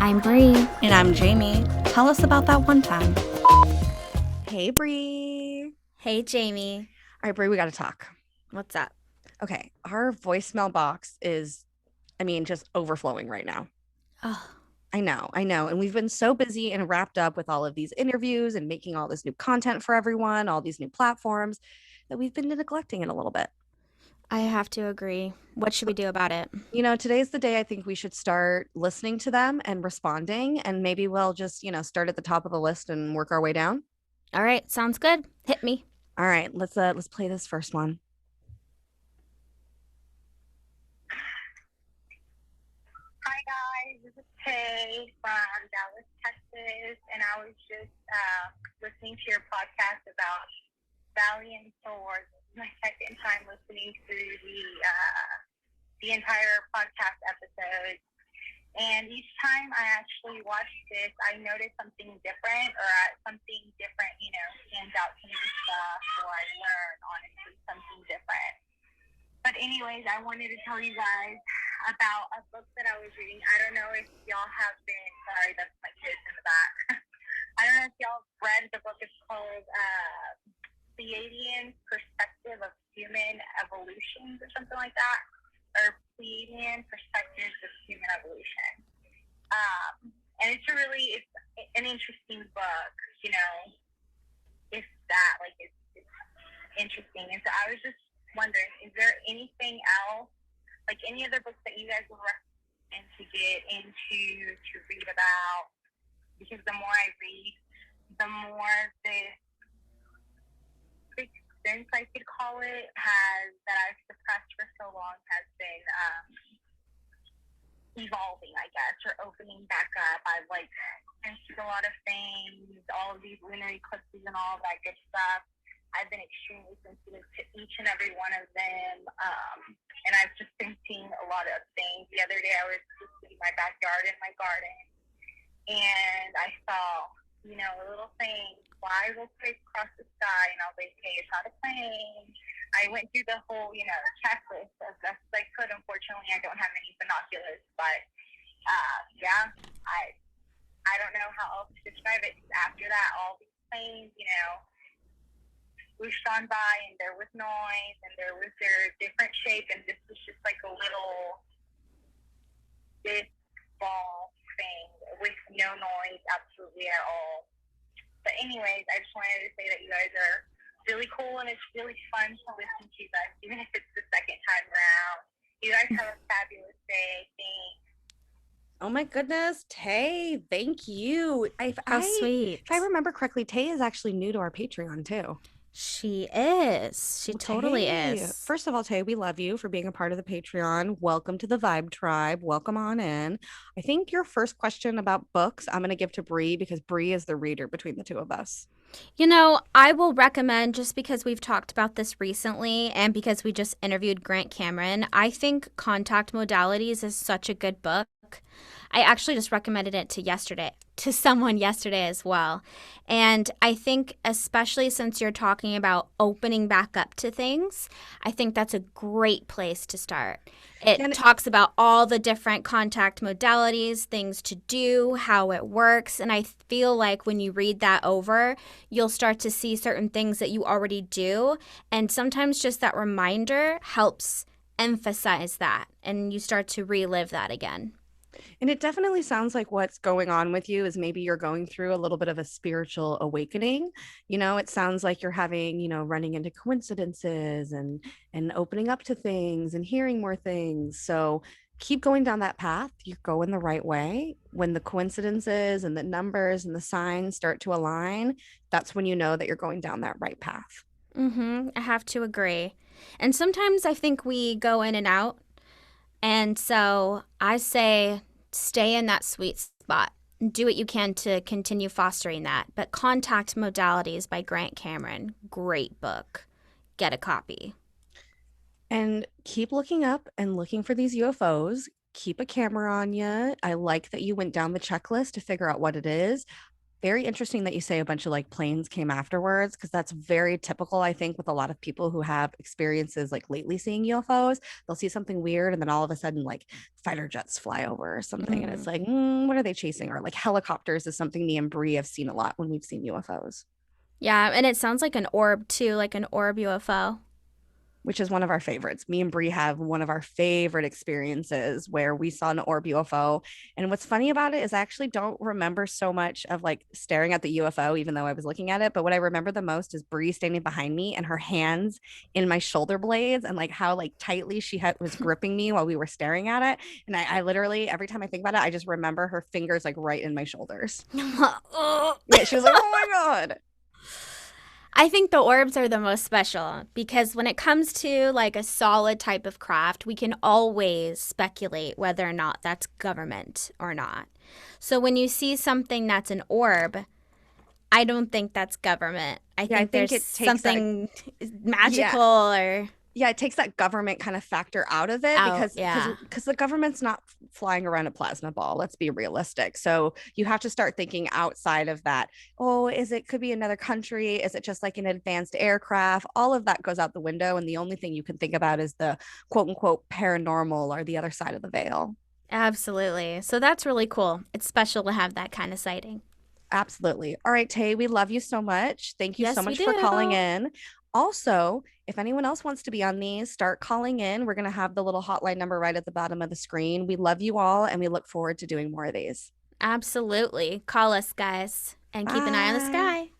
I'm Bree. And I'm Jamie. Tell us about that one time. Hey, Bree. Hey, Jamie. All right, Bree, we got to talk. What's up? Okay, our voicemail box is, just overflowing right now. Oh, I know. And we've been so busy and wrapped up with all of these interviews and making all this new content for everyone, all these new platforms, that we've been neglecting it a little bit. I have to agree. What should we do about it? Today's the day I think we should start listening to them and responding, and maybe we'll just, start at the top of the list and work our way down. All right, sounds good. Hit me. All right, let's play this first one. Hi guys, this is Kay from Dallas, Texas, and I was just listening to your podcast about Valiant Swords. My second time listening through the entire podcast episode, and each time I actually watched this, I noticed something different, or something different, stands out to me and stuff, or I learned honestly something different. But anyways, I wanted to tell you guys about a book that I was reading. I don't know if y'all have been, sorry, that's my kids in the back. I don't know if y'all read the book. It's called Pleiadian Perspective of Human Evolution or something like that. Or Pleiadian Perspectives of Human Evolution. And it's an interesting book, if that, it's interesting. And so I was just wondering, is there anything else, like any other books that you guys would recommend to get into, to read about? Because the more I read, the more this sixth sense, I could call it, that I've suppressed for so long has been evolving, I guess, or opening back up. I've sensed a lot of things, all of these lunar eclipses and all of that good stuff. I've been extremely sensitive to each and every one of them, and I've just been seeing a lot of things. The other day I was just in my backyard in my garden, and I saw, a little thing fly real quick across the sky, and I was like, hey, it's not a plane. I went through the whole, checklist as best as I could. Unfortunately, I don't have any binoculars, but I don't know how else to describe it. After that, all these planes, whooshed on by, and there was noise, and there was their different shape, and this was just like a little disc ball thing with no noise absolutely at all. But anyways, I just wanted to say that you guys are really cool, and it's really fun to listen to you guys, even if it's the second time around. You guys have a fabulous day. Thanks. Oh my goodness, Tay, thank you. How sweet. If I remember correctly, Tay is actually new to our Patreon too. She is. She totally is. First of all, Tay, we love you for being a part of the Patreon. Welcome to the Vibe Tribe. Welcome on in. I think your first question about books, I'm going to give to Bree, because Bree is the reader between the two of us. I will recommend, just because we've talked about this recently and because we just interviewed Grant Cameron, I think Contact Modalities is such a good book. I actually just recommended it to someone yesterday as well. And I think, especially since you're talking about opening back up to things, I think that's a great place to start. It talks about all the different contact modalities, things to do, how it works. And I feel like when you read that over, you'll start to see certain things that you already do. And sometimes just that reminder helps emphasize that, and you start to relive that again. And it definitely sounds like what's going on with you is maybe you're going through a little bit of a spiritual awakening. It sounds like you're having, running into coincidences and opening up to things and hearing more things. So keep going down that path. You're going the right way. When the coincidences and the numbers and the signs start to align, that's when you know that you're going down that right path. I have to agree. And sometimes I think we go in and out. And so I say stay in that sweet spot. Do what you can to continue fostering that. But Contact Modalities by Grant Cameron, great book. Get a copy. And keep looking up and looking for these UFOs. Keep a camera on you. I like that you went down the checklist to figure out what it is. very interesting that you say a bunch of like planes came afterwards, because that's very typical, I think, with a lot of people who have experiences like lately seeing UFOs. They'll see something weird and then all of a sudden like fighter jets fly over or something. And it's like, what are they chasing? Or like helicopters is something me and Bree have seen a lot when we've seen UFOs. Yeah, and it sounds like an orb too, like an orb UFO. Which is one of our favorites. Me and Bree have one of our favorite experiences where we saw an orb UFO. And what's funny about it is I actually don't remember so much of like staring at the UFO, even though I was looking at it. But what I remember the most is Bree standing behind me and her hands in my shoulder blades, and like how like tightly was gripping me while we were staring at it. And I literally, every time I think about it, I just remember her fingers like right in my shoulders. Yeah, she was like, oh my God. I think the orbs are the most special because when it comes to like a solid type of craft, we can always speculate whether or not that's government or not. So when you see something that's an orb, I don't think that's government. I think it there's takes something magical or yeah, it takes that government kind of factor out of it, because the government's not flying around a plasma ball. Let's be realistic. So you have to start thinking outside of that. Oh, could be another country? Is it just like an advanced aircraft? All of that goes out the window. And the only thing you can think about is the quote unquote paranormal or the other side of the veil. Absolutely. So that's really cool. It's special to have that kind of sighting. Absolutely. All right, Tay, we love you so much. Thank you Yes, so we much for calling do. in. Also, if anyone else wants to be on these, start calling in. We're going to have the little hotline number right at the bottom of the screen. We love you all, and we look forward to doing more of these. Absolutely. Call us, guys, and keep an eye on the Bye. sky.